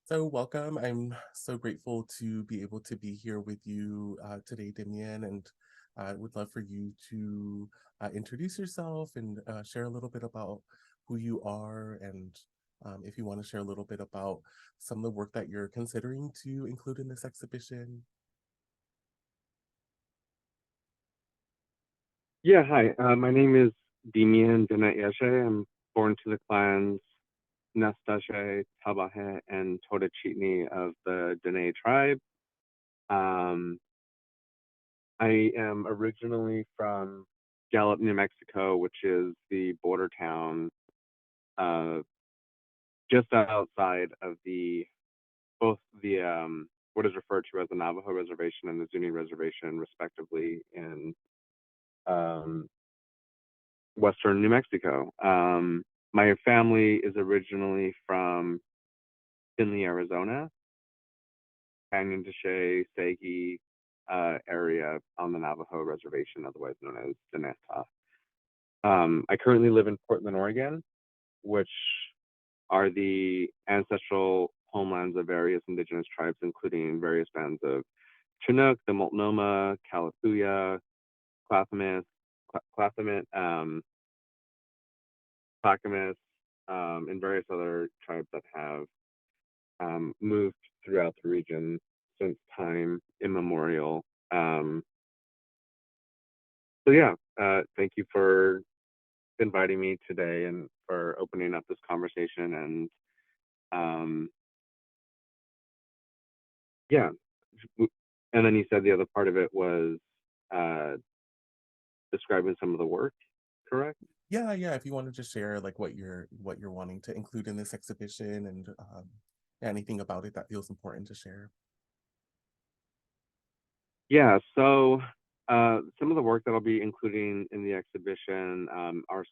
So welcome. I'm so grateful to be able to be here with you today, Demian, and I would love for you to introduce yourself and share a little bit about who you are, and if you want to share a little bit about some of the work that you're considering to include in this exhibition. Yeah, hi. My name is Demian DinéYazhi. I'm born to the clans Nastashe, Tabahe, and Toda of the Diné tribe. Um, I am originally from Gallup, New Mexico, which is the border town uh, just outside of both the what is referred to as the Navajo Reservation and the Zuni Reservation, respectively, in um, Western New Mexico. My family is originally from Findlay, Arizona, Canyon de Chelly, Sagi area on the Navajo Reservation, otherwise known as Diné. I currently live in Portland, Oregon, which are the ancestral homelands of various indigenous tribes, including various bands of Chinook, the Multnomah, Kalapuya, Clackamas, Clackamas, and various other tribes that have moved throughout the region since time immemorial. So yeah, thank you for inviting me today and for opening up this conversation. And yeah, and then you said the other part of it was uh, describing some of the work, correct? Yeah. If you want to just share like what you're wanting to include in this exhibition and anything about it that feels important to share. Yeah, so some of the work that I'll be including in the exhibition are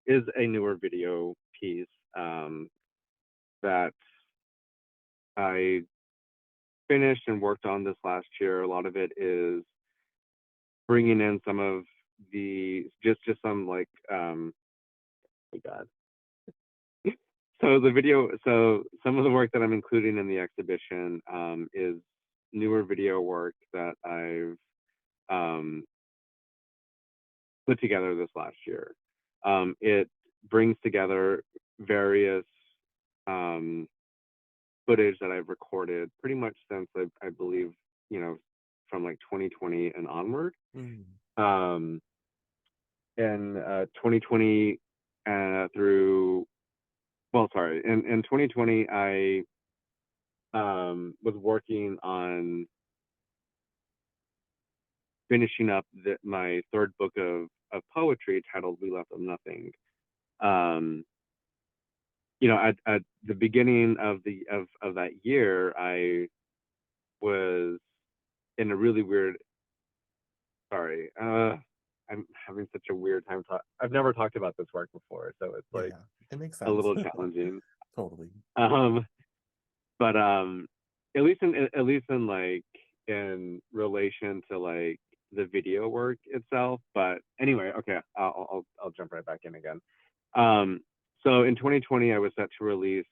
is a newer video piece that I finished and worked on this last year. A lot of it is bringing in some of just some like, oh God. So some of the work that I'm including in the exhibition is newer video work that I've um, put together this last year. It brings together various um, footage that I've recorded pretty much since I believe, from like 2020 and onward. Mm. Um, in 2020 through, well, sorry, in 2020, I was working on finishing up my third book of poetry titled We Left Them Nothing. Um, at the beginning of that year, I was in a really weird. Sorry, I'm having such a weird time. I've never talked about this work before, so it's like Yeah, it makes a sense. little challenging. Totally. Um, but at least in like in relation to like the video work itself. But anyway, okay, I'll jump right back in again. Um, so in 2020, I was set to release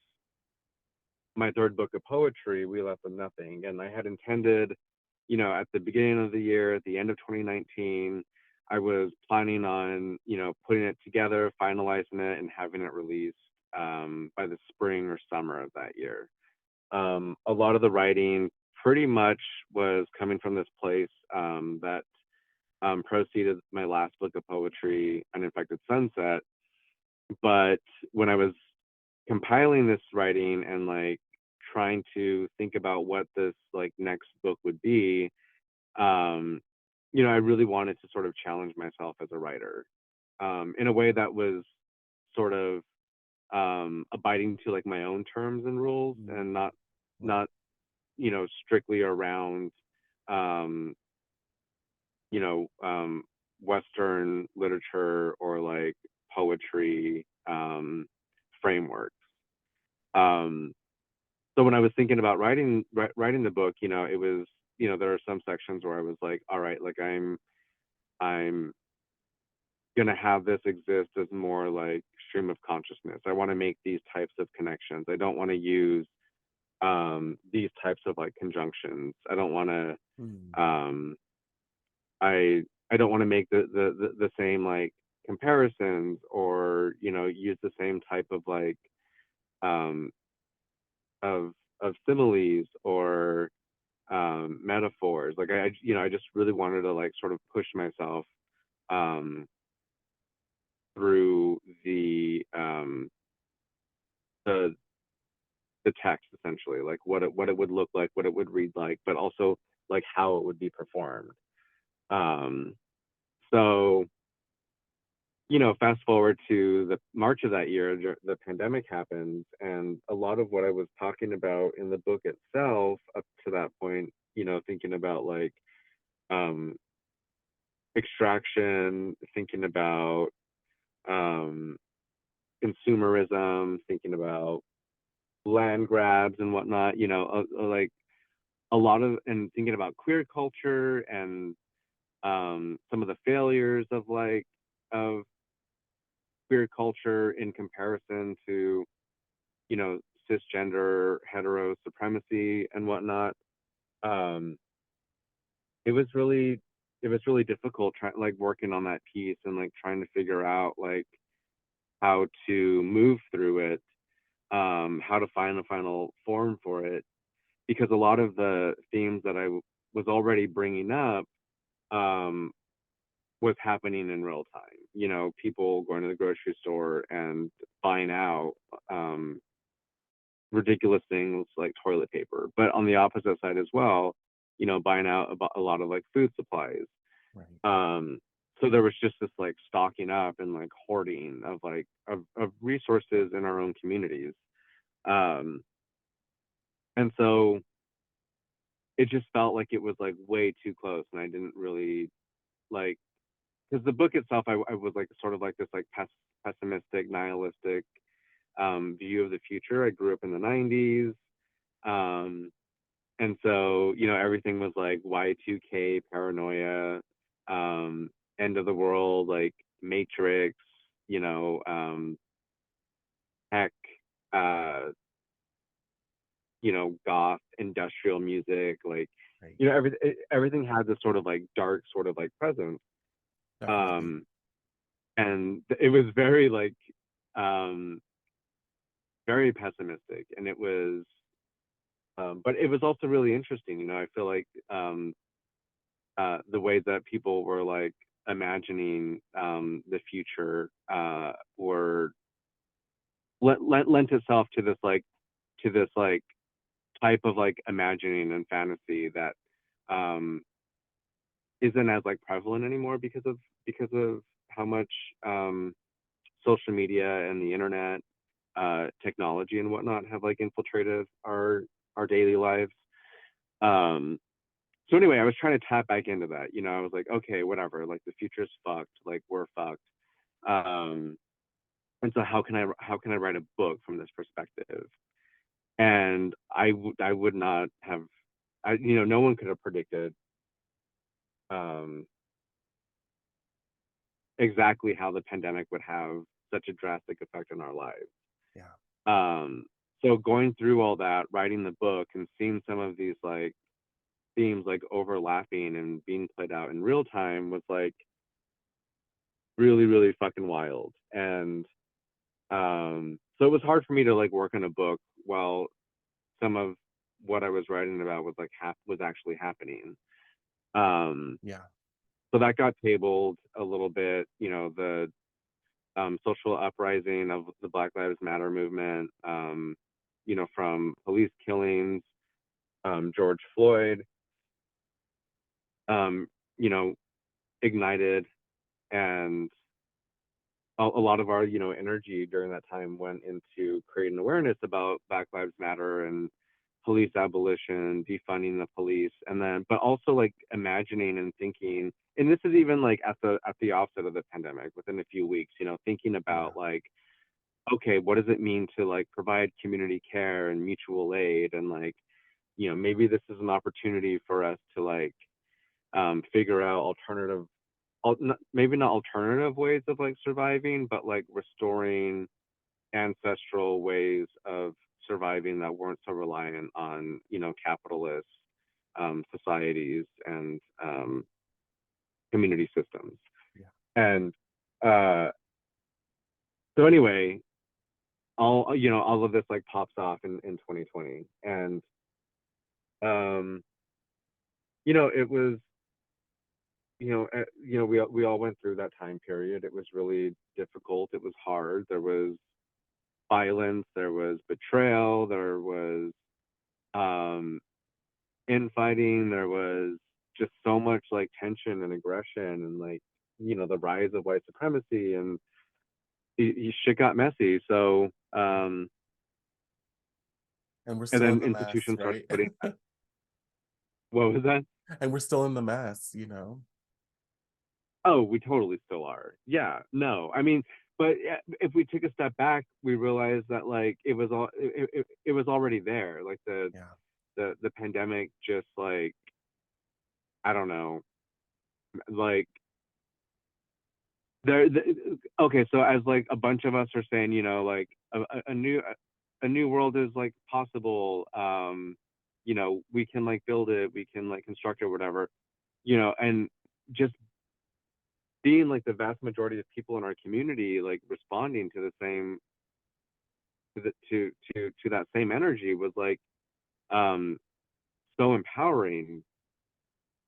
my third book of poetry, We Left Them Nothing. And I had intended, at the beginning of the year, at the end of 2019, I was planning on, putting it together, finalizing it, and having it released by the spring or summer of that year. A lot of the writing pretty much was coming from this place that preceded my last book of poetry, Uninfected Sunset. But when I was compiling this writing and like trying to think about what this like next book would be, um, I really wanted to sort of challenge myself as a writer in a way that was sort of abiding to like my own terms and rules Mm. and not Right. not strictly around um, you know um, Western literature or like poetry frameworks. Um, so when I was thinking about writing the book, it was, there are some sections where I was like, all right, like I'm gonna have this exist as more like stream of consciousness. I want to make these types of connections. I don't want to use these types of like conjunctions. I don't want to Mm. I don't want to make the same like comparisons, or use the same type of like um of similes or metaphors. Like I just really wanted to like sort of push myself um through the the text, essentially, like what it would look like, what it would read like, but also like how it would be performed. um so fast forward to the March of that year, the pandemic happens, and a lot of what I was talking about in the book itself up to that point, thinking about like um extraction, thinking about um consumerism, thinking about land grabs and whatnot, like a lot of, and thinking about queer culture and some of the failures of queer culture in comparison to cisgender hetero supremacy and whatnot. um it was really difficult like working on that piece and like trying to figure out like how to move through it, how to find the final form for it, because a lot of the themes that I was already bringing up um, was happening in real time. People going to the grocery store and buying out ridiculous things like toilet paper, but on the opposite side as well, buying out a lot of like food supplies. Right. So there was just this like stocking up and like hoarding of like of resources in our own communities. Um, and so it just felt like it was like way too close, and I didn't really like, because the book itself, I was like sort of like this like pessimistic, nihilistic view of the future. I grew up in the 90s. Um, and so, everything was like Y2K paranoia, um, end of the world, like Matrix, you know, tech, uh, goth, industrial music, like, Right. everything had this sort of like dark sort of like presence. Definitely. Um, and it was very like, um, very pessimistic, and it was, but it was also really interesting. I feel like the way that people were like imagining the future were lent itself to this like type of like imagining and fantasy that um, isn't as like prevalent anymore because of how much social media and the internet, technology and whatnot have like infiltrated our daily lives. Um, so anyway, I was trying to tap back into that. I was like, okay, whatever. Like the future's fucked. Like we're fucked. Um, and so how can I write a book from this perspective? And I would not have. No one could have predicted um, exactly how the pandemic would have such a drastic effect on our lives. Yeah. Um, so going through all that, writing the book, and seeing some of these like themes like overlapping and being played out in real time was like really, really fucking wild. And so it was hard for me to like work on a book while some of what I was writing about was like was actually happening. Um, Yeah. so that got tabled a little bit. The social uprising of the Black Lives Matter movement, from police killings, George Floyd, um, you know, ignited, and a lot of our, energy during that time went into creating awareness about Black Lives Matter and police abolition, defunding the police, and then, but also like imagining and thinking, and this is even like at the offset of the pandemic, within a few weeks, thinking Yeah. about like, okay, what does it mean to like provide community care and mutual aid, and like, maybe this is an opportunity for us to like figure out alternative maybe not alternative ways of like surviving, but like restoring ancestral ways of surviving that weren't so reliant on, you know, capitalist societies and community systems. Yeah. And so anyway, all of this like pops off in 2020, and you know, it was, we all went through that time period. It was really difficult. It was hard. There was violence. There was betrayal. There was infighting. There was just so much like tension and aggression, and like, you know, the rise of white supremacy, and shit got messy. So And we're and still in then the mess, institutions started right? putting, what was that? And we're still in the mess, you know? Oh, we totally still are. Yeah, no, I mean, but if we took a step back, we realized that like it was already there. Like Yeah. the pandemic just like, I don't know, like okay, so as like a bunch of us are saying, you know, like a new world is like possible. You know, we can like build it, we can like construct it, whatever, you know, and just seeing like the vast majority of people in our community like responding to the same to that same energy was like um so empowering.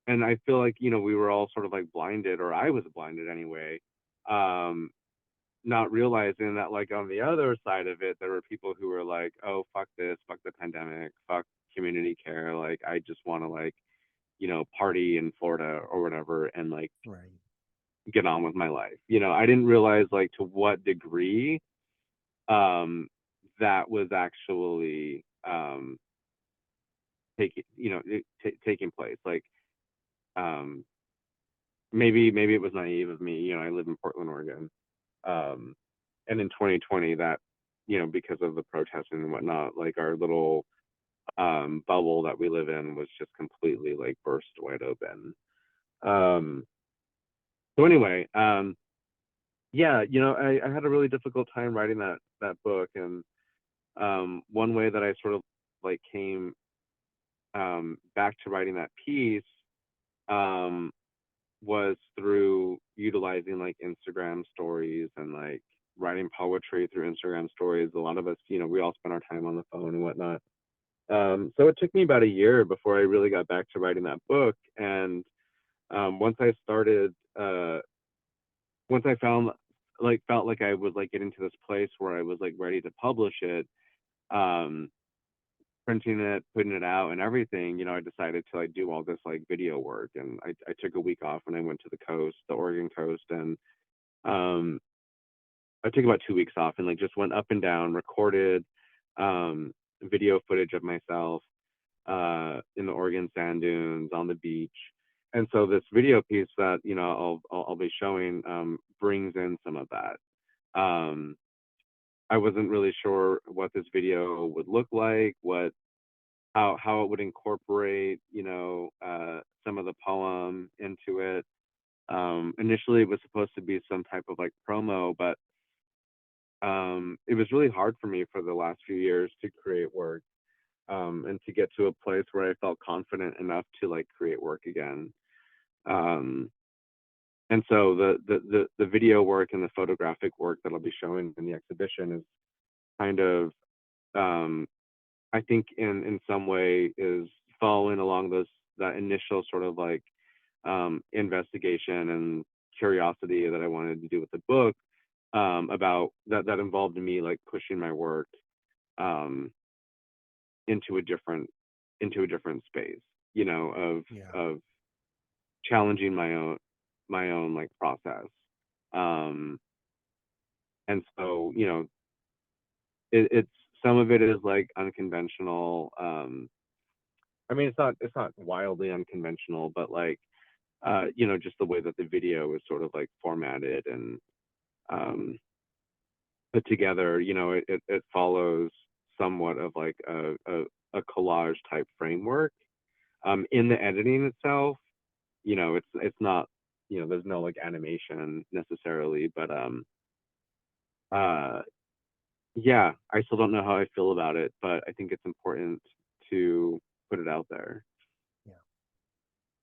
And I feel like, you know, we were all sort of like blinded, or I was blinded anyway, um not realizing that like on the other side of it there were people who were like, oh, fuck this, fuck the pandemic, fuck community care, like I just want to like, you know, party in Florida or whatever and like Right. get on with my life. You know, I didn't realize like to what degree um that was actually taking place. Like um maybe it was naive of me. You know, I live in Portland, Oregon, and in 2020 that, you know, because of the protesting and whatnot, like our little bubble that we live in was just completely like burst wide open. um so anyway, yeah, you know, I had a really difficult time writing that book. And one way that I sort of like came back to writing that piece um, was through utilizing like Instagram stories and like writing poetry through Instagram stories. A lot of us, you know, we all spend our time on the phone and whatnot. So it took me about a year before I really got back to writing that book. And once I started, once I felt like I was like getting to this place where I was like ready to publish it, um, printing it, putting it out and everything, you know, I decided to like do all this like video work. And I took a week off and I went to the coast, the Oregon coast, and um, I took about 2 weeks off and like just went up and down, recorded video footage of myself in the Oregon sand dunes, on the beach. And so this video piece that, you know, I'll be showing brings in some of that. I wasn't really sure what this video would look like, what how it would incorporate, you know, some of the poem into it. Initially, it was supposed to be some type of like promo, but it was really hard for me for the last few years to create work, and to get to a place where I felt confident enough to like create work again. Um, and so the video work and the photographic work that I'll be showing in the exhibition is kind of, I think in some way is following along that initial sort of like investigation and curiosity that I wanted to do with the book, about that involved me like pushing my work um, into a different space, you know, Yeah. of challenging my own like process. Um, and so, you know, it's some of it is like unconventional. I mean, it's not wildly unconventional, but like, you know, just the way that the video is sort of like formatted and um, put together, you know, it follows somewhat of like a collage type framework. In the editing itself, you know, it's not, you know, there's no like animation necessarily, but uh yeah, I still don't know how I feel about it, but I think it's important to put it out there. Yeah.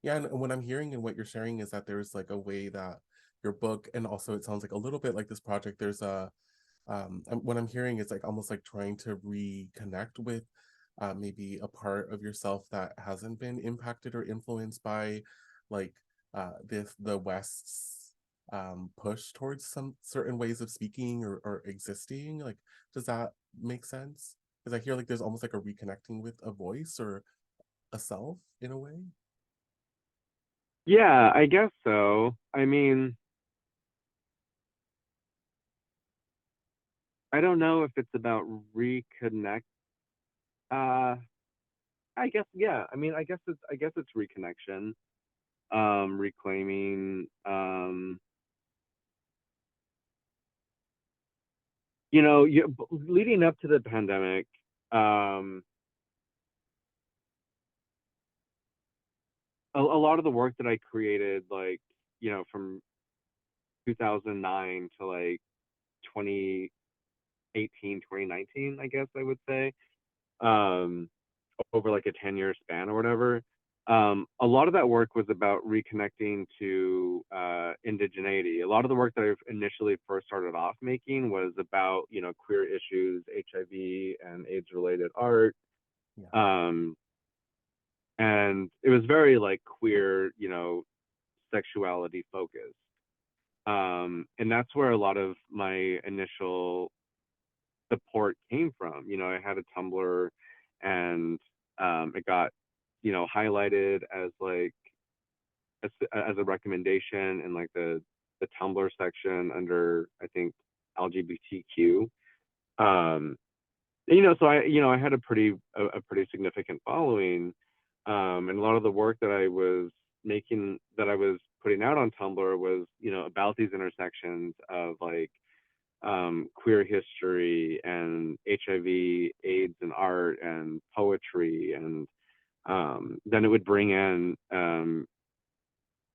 Yeah, and what I'm hearing and what you're sharing is that there's like a way that your book, and also it sounds like a little bit like this project, there's a what I'm hearing is like almost like trying to reconnect with maybe a part of yourself that hasn't been impacted or influenced by like the West's push towards some certain ways of speaking or existing. Like, does that make sense? Because I hear like there's almost like a reconnecting with a voice or a self in a way. Yeah, I guess so. I mean, I don't know if it's about reconnect. Uh, I guess yeah. I mean, I guess it's reconnection, reclaiming. Leading up to the pandemic, um, a lot of the work that I created, like from 2009 to like 2018, 2019, I guess I would say, um, over like a 10-year span or whatever. A lot of that work was about reconnecting to indigeneity. A lot of the work that I initially first started off making was about, queer issues, HIV and AIDS related art. Yeah, Um, and it was very like queer, sexuality focused. And that's where a lot of my initial support came from. I had a Tumblr, and it got, highlighted as like as a recommendation in like the Tumblr section under, I think, LGBTQ. Um, so I had a pretty significant following, and a lot of the work that I was making, that I was putting out on Tumblr was, about these intersections of like queer history and HIV, AIDS and art and poetry, and then it would bring in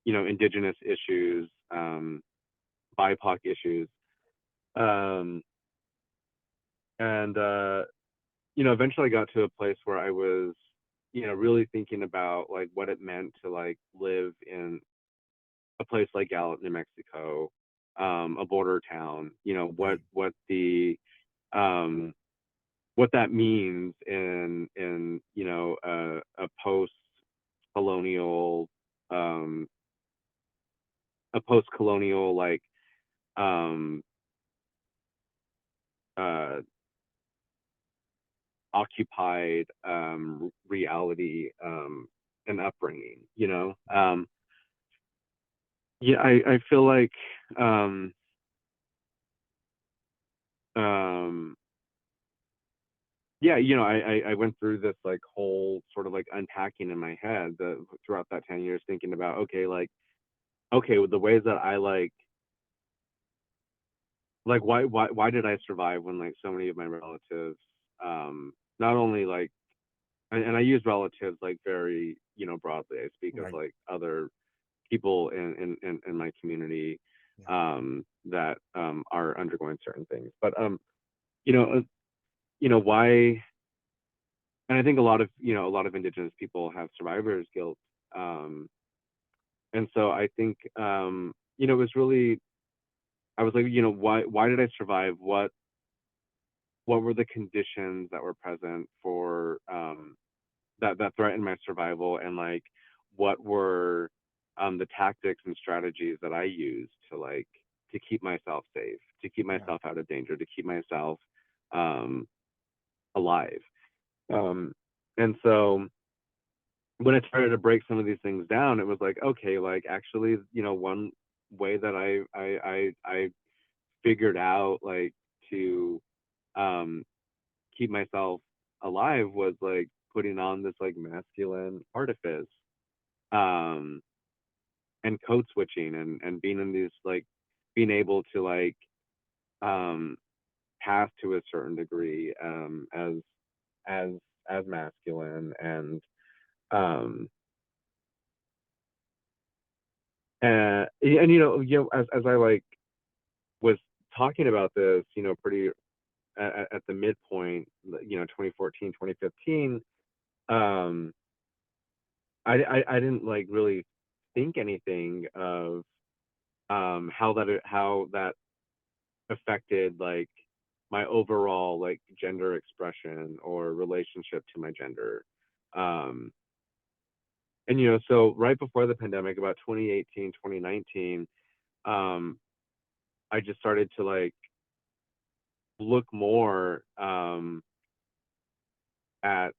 indigenous issues, BIPOC issues, um, and eventually I got to a place where I was really thinking about like what it meant to like live in a place like Gallup, New Mexico, a border town. What right. um, what that means in a post colonial, um, like um, uh, occupied reality, and upbringing. Yeah, I feel like um, um, yeah, I went through this like whole sort of like unpacking in my head throughout that 10 years, thinking about, okay, like, okay, with the ways that I like why did I survive when like so many of my relatives, not only like, and I use relatives like very, broadly. I speak of Right. like other people in my community, Yeah. that are undergoing certain things. But you know, uh, why? And I think a lot of indigenous people have survivor's guilt, um, and so I think, it was really, I was like, why did I survive? What were the conditions that were present for, that threatened my survival, and like what were the tactics and strategies that I used to like to keep myself safe, to keep Yeah. myself out of danger, to keep myself um, alive. Um, and so when I started to break some of these things down, it was like, okay, like actually, one way that I figured out like to um, keep myself alive was like putting on this like masculine artifice, um, and code switching, and being in these like being able to like um, pass to a certain degree, as as masculine, um, and as I like was talking about this, pretty at the midpoint, 2014, 2015, um, I didn't like really think anything of how that affected like my overall like gender expression or relationship to my gender. Um, and so right before the pandemic, about 2018, 2019, I just started to like look more at,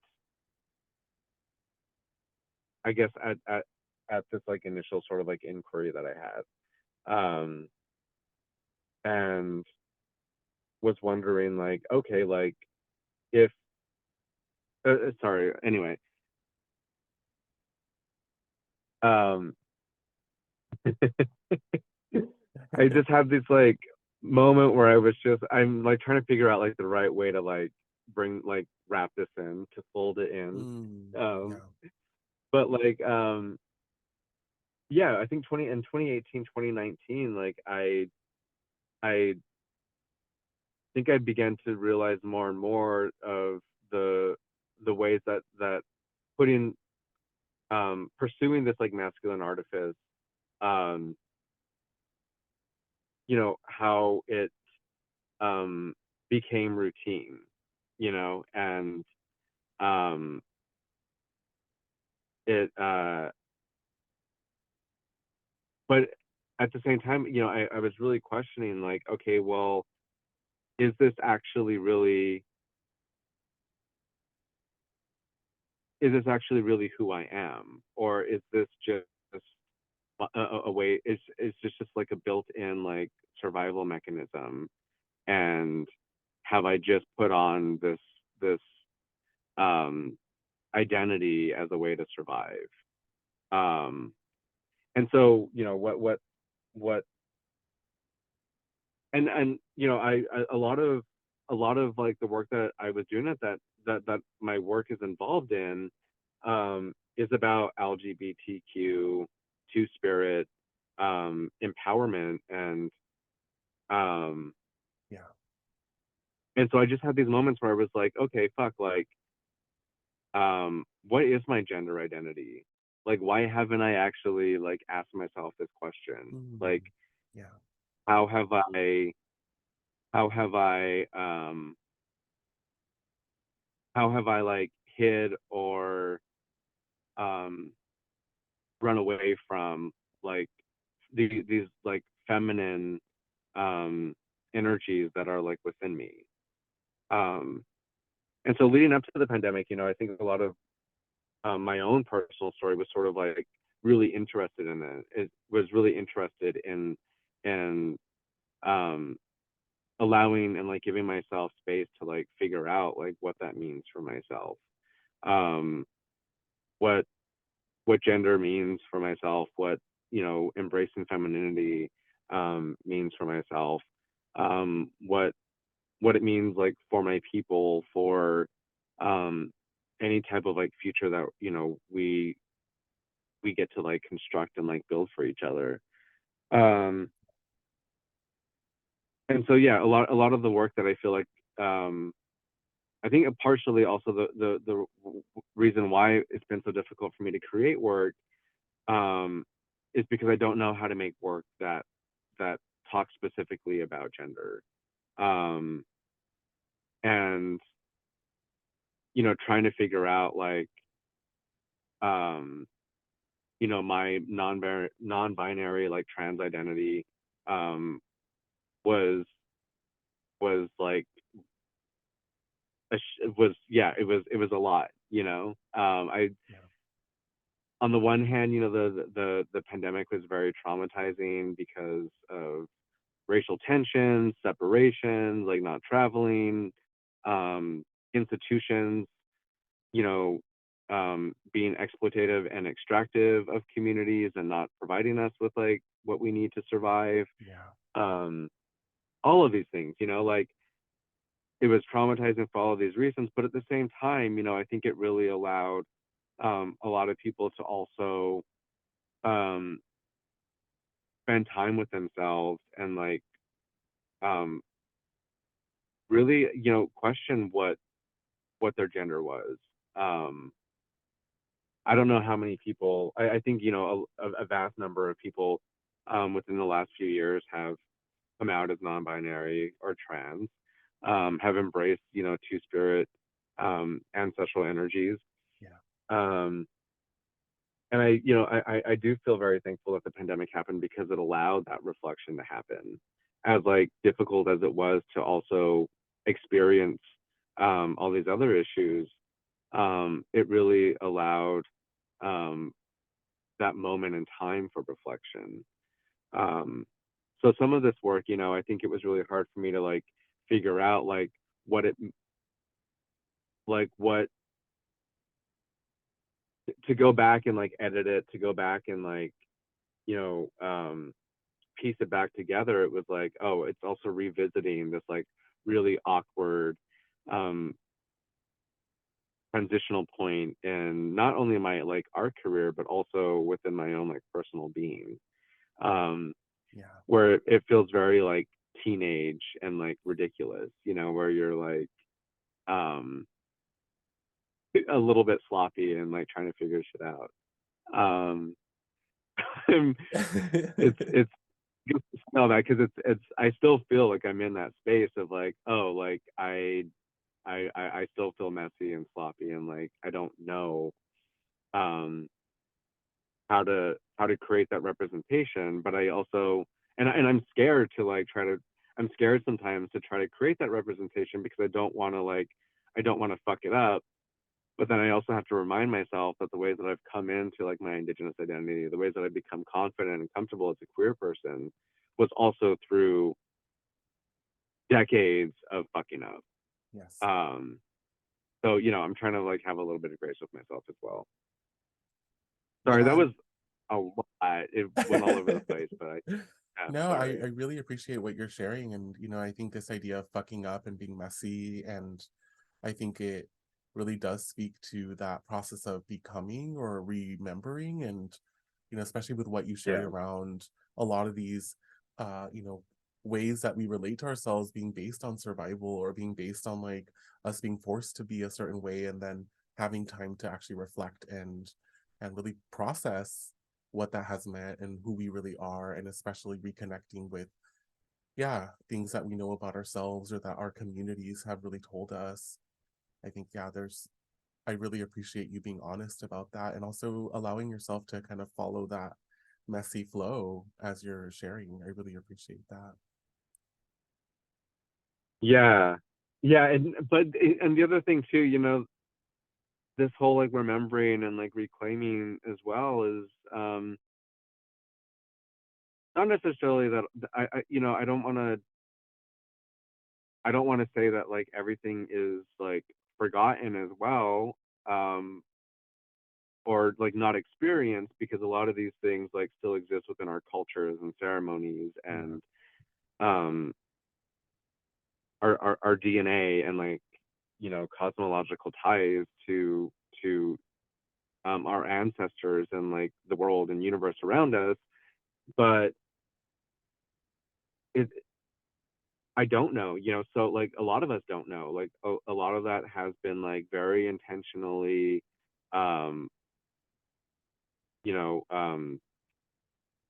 I guess, at this like initial sort of like inquiry that I had, and was wondering like, okay, like if sorry, anyway, um, I just had this like moment where I'm like trying to figure out like the right way to like wrap this in, to fold it in. Um, Yeah. but like yeah, I think 2018, 2019, like I think I began to realize more and more of the ways that putting pursuing this like masculine artifice, um how it um became routine, and um it but at the same time, I was really questioning like, okay, well, is this actually really who I am, or is this just a way, is just like a built-in like survival mechanism, and have I just put on this um identity as a way to survive? um and so what and I a lot of like the work that I was doing at that my work is involved in, is about LGBTQ two spirit empowerment, um Yeah. and so I just had these moments where I was like, okay, fuck, like what is my gender identity? Like, why haven't I actually like asked myself this question? Like, Mm, yeah. how have I how have I um how have I like hid or um run away from like these like feminine um energies that are like within me? um and so leading up to the pandemic, I think a lot of my own personal story was sort of like really interested in it. It was really interested in um allowing and like giving myself space to like figure out like what that means for myself, um what gender means for myself, what embracing femininity means for myself, what it means like for my people, for um any type of like future that we get to like construct and like build for each other. um and so yeah, a lot of the work that I feel like, I think partially also the reason why it's been so difficult for me to create work, um, is because I don't know how to make work that talks specifically about gender, um, and trying to figure out like, um, my non-binary like trans identity, um, was like was, yeah, it was a lot. I Yeah. On the one hand, the pandemic was very traumatizing because of racial tensions, separations, like not traveling, institutions, you know, being exploitative and extractive of communities and not providing us with like what we need to survive. Yeah. Um, all of these things, like it was traumatizing for all of these reasons, but at the same time, I think it really allowed a lot of people to also um, spend time with themselves and like um, really, question what their gender was. I don't know how many people. I think a vast number of people within the last few years have come out as non-binary or trans, have embraced two-spirit ancestral energies. Yeah. And I do feel very thankful that the pandemic happened, because it allowed that reflection to happen. As like difficult as it was to also experience all these other issues, it really allowed that moment in time for reflection. So some of this work, I think it was really hard for me to like figure out like what it like what to go back and like edit it, to go back and like you know piece it back together. It was like, oh, it's also revisiting this like really awkward transitional point in not only my like art career, but also within my own like personal being, Yeah. where it feels very like teenage and like ridiculous, where you're like um a little bit sloppy and like trying to figure shit out. um it's good to smell that, because it's I still feel like I'm in that space of like, oh, like I still feel messy and sloppy, and like I don't know um how to create that representation. But I also, and I'm scared to like try to, I'm scared sometimes to try to create that representation, because I don't want to fuck it up. But then I also have to remind myself that the ways that I've come into like my Indigenous identity, the ways that I've become confident and comfortable as a queer person, was also through decades of fucking up. Yes. So I'm trying to like have a little bit of grace with myself as well. Sorry, that Yeah. was a lot. It went all over the place, but No, I sorry. really appreciate what you're sharing. And, I think this idea of fucking up and being messy, and I think it really does speak to that process of becoming or remembering. And, especially with what you shared Yeah. around a lot of these, ways that we relate to ourselves being based on survival, or being based on like us being forced to be a certain way, and then having time to actually reflect and really process what that has meant and who we really are, and especially reconnecting with, yeah, things that we know about ourselves or that our communities have really told us. I think, yeah, I really appreciate you being honest about that, and also allowing yourself to kind of follow that messy flow as you're sharing. I really appreciate that. Yeah. Yeah. And the other thing too, this whole like remembering and like reclaiming as well is not necessarily that I don't want to say that like everything is like forgotten as well, um or like not experienced, because a lot of these things like still exist within our cultures and ceremonies Yeah. and um our DNA and like cosmological ties to our ancestors and like the world and universe around us. But it I don't know, so like a lot of us don't know, like a lot of that has been like very intentionally um you know um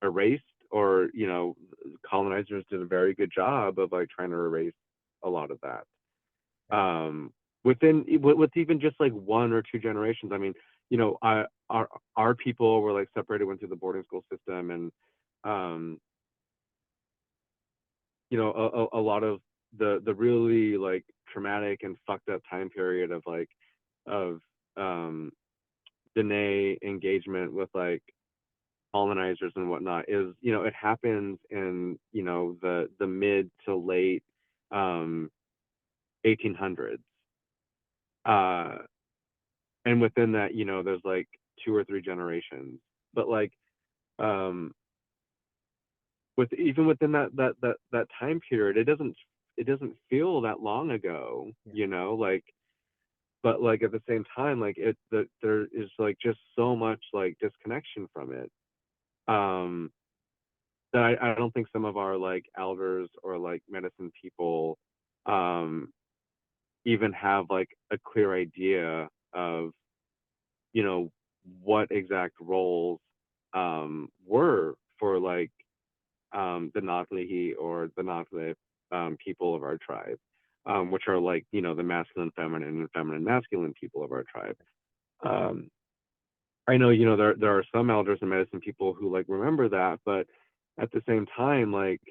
erased, or colonizers did a very good job of like trying to erase a lot of that, um with even just like one or two generations. I mean, our people were like separated, went through the boarding school system, and um a lot of the really like traumatic and fucked up time period of like of um Dene engagement with like colonizers and whatnot is, it happens in the mid to late um 1800s, uh and within that, there's like two or three generations. But like um with even within that time period, it doesn't feel that long ago, Yeah. like. But like at the same time, like there is like just so much like disconnection from it, um that I don't think some of our like elders or like medicine people even have like a clear idea of, you know, what exact roles were for like the Natlihi or the Natle people of our tribe, which are like, you know, the masculine, feminine, and feminine, masculine people of our tribe. Um, I know, you know, there are some elders and medicine people who like remember that, but at the same time, like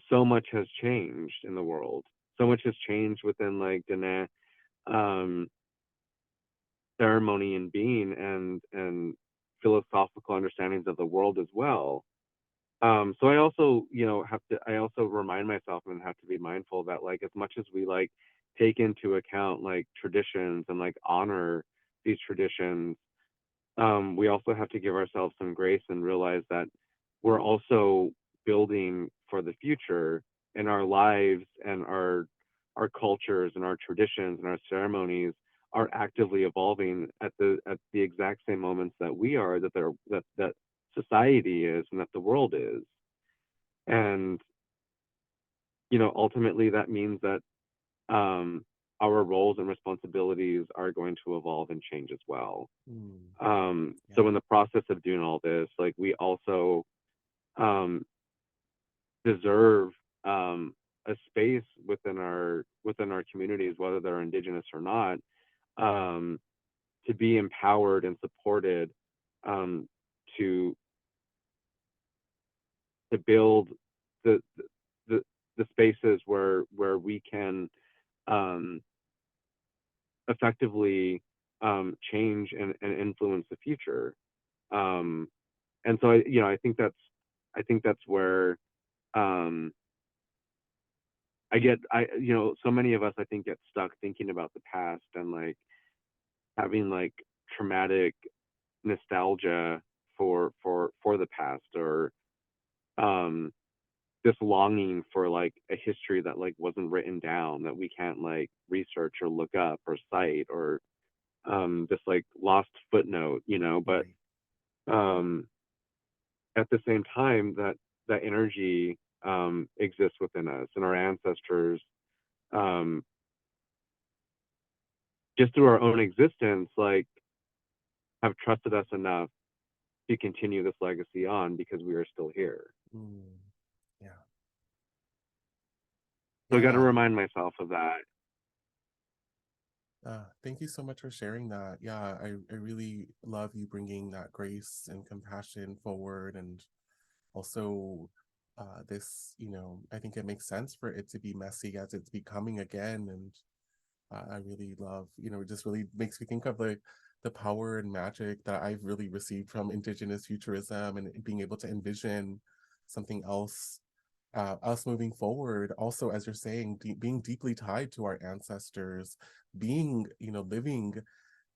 so much has changed in the world. So much has changed within like Diné um, ceremony and being and philosophical understandings of the world as well. So I also, you know, I also remind myself and have to be mindful that like as much as we like take into account like traditions and like honor these traditions, we also have to give ourselves some grace and realize that we're also building for the future in our lives, and our cultures and our traditions and our ceremonies are actively evolving at the exact same moments that we are, that society is and that the world is. And you know, ultimately that means that um our roles and responsibilities are going to evolve and change as well. Mm, So yeah. in the process of doing all this, like we also um, deserve a space within our communities, whether they're indigenous or not, um, to be empowered and supported um, to to build the the the spaces where we can um, effectively change and influence the future. Um, and so I, you know, I think that's where um, you know, so many of us I think get stuck thinking about the past and like having like traumatic nostalgia for the past, or um this longing for like a history that like wasn't written down, that we can't like research or look up or cite, or this like lost footnote, you know. But Right. um at the same time, that energy exists within us, and our ancestors um just through our own existence, like have trusted us enough to continue this legacy on because we are still here. Mm, yeah. So I got to Yeah. remind myself of that. Thank you so much for sharing that. Yeah, I really love you bringing that grace and compassion forward. And also, this, you know, I think it makes sense for it to be messy as it's becoming again. And I really love, you know, it just really makes me think of like the power and magic that I've really received from Indigenous futurism and being able to envision something else, us moving forward. Also, as you're saying, being deeply tied to our ancestors, being, you know, living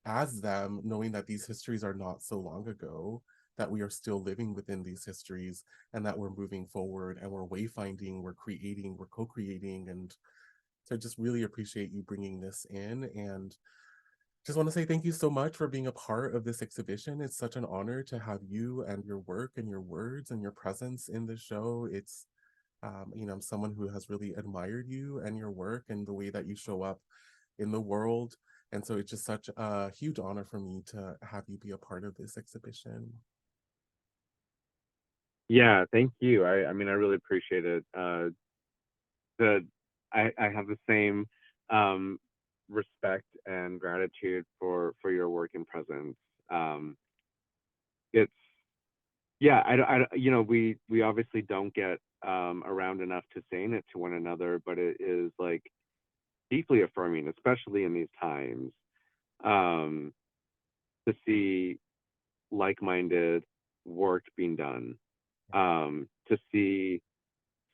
as them, knowing that these histories are not so long ago, that we are still living within these histories, and that we're moving forward and we're wayfinding, we're creating, we're co-creating. And so I just really appreciate you bringing this in, and just want to say thank you so much for being a part of this exhibition. It's such an honor to have you and your work and your words and your presence in the show. It's, you know, I'm someone who has really admired you and your work and the way that you show up in the world. And so it's just such a huge honor for me to have you be a part of this exhibition. Yeah, thank you. I mean, I really appreciate it. The I have the same um, respect and gratitude for your work and presence. Um, it's yeah, you know, we obviously don't get around enough to saying it to one another, but it is like deeply affirming, especially in these times, um, to see like-minded work being done, to see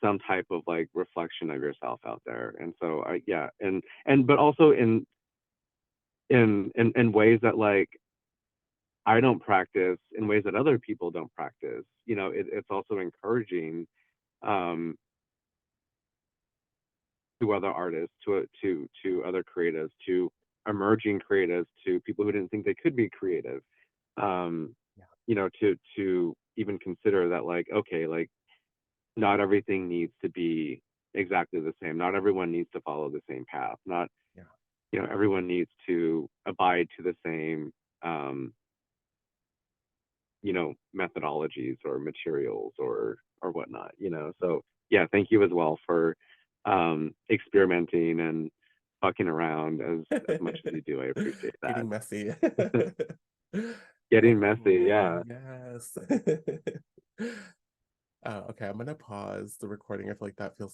some type of like reflection of yourself out there. And so I yeah, and but also in ways that like I don't practice, in ways that other people don't practice. You know, it's also encouraging um, to other artists, to other creatives, to emerging creatives, to people who didn't think they could be creative. Um, Yeah. you know, to even consider that like, okay, like not everything needs to be exactly the same. Not everyone needs to follow the same path. Not, Yeah. you know, everyone needs to abide to the same, you know, methodologies or materials or whatnot, you know. So yeah, thank you as well for experimenting and fucking around as much as you do. I appreciate that. Getting messy. Getting messy, Oh, yeah. yes. Okay, I'm gonna pause the recording. I feel like that feels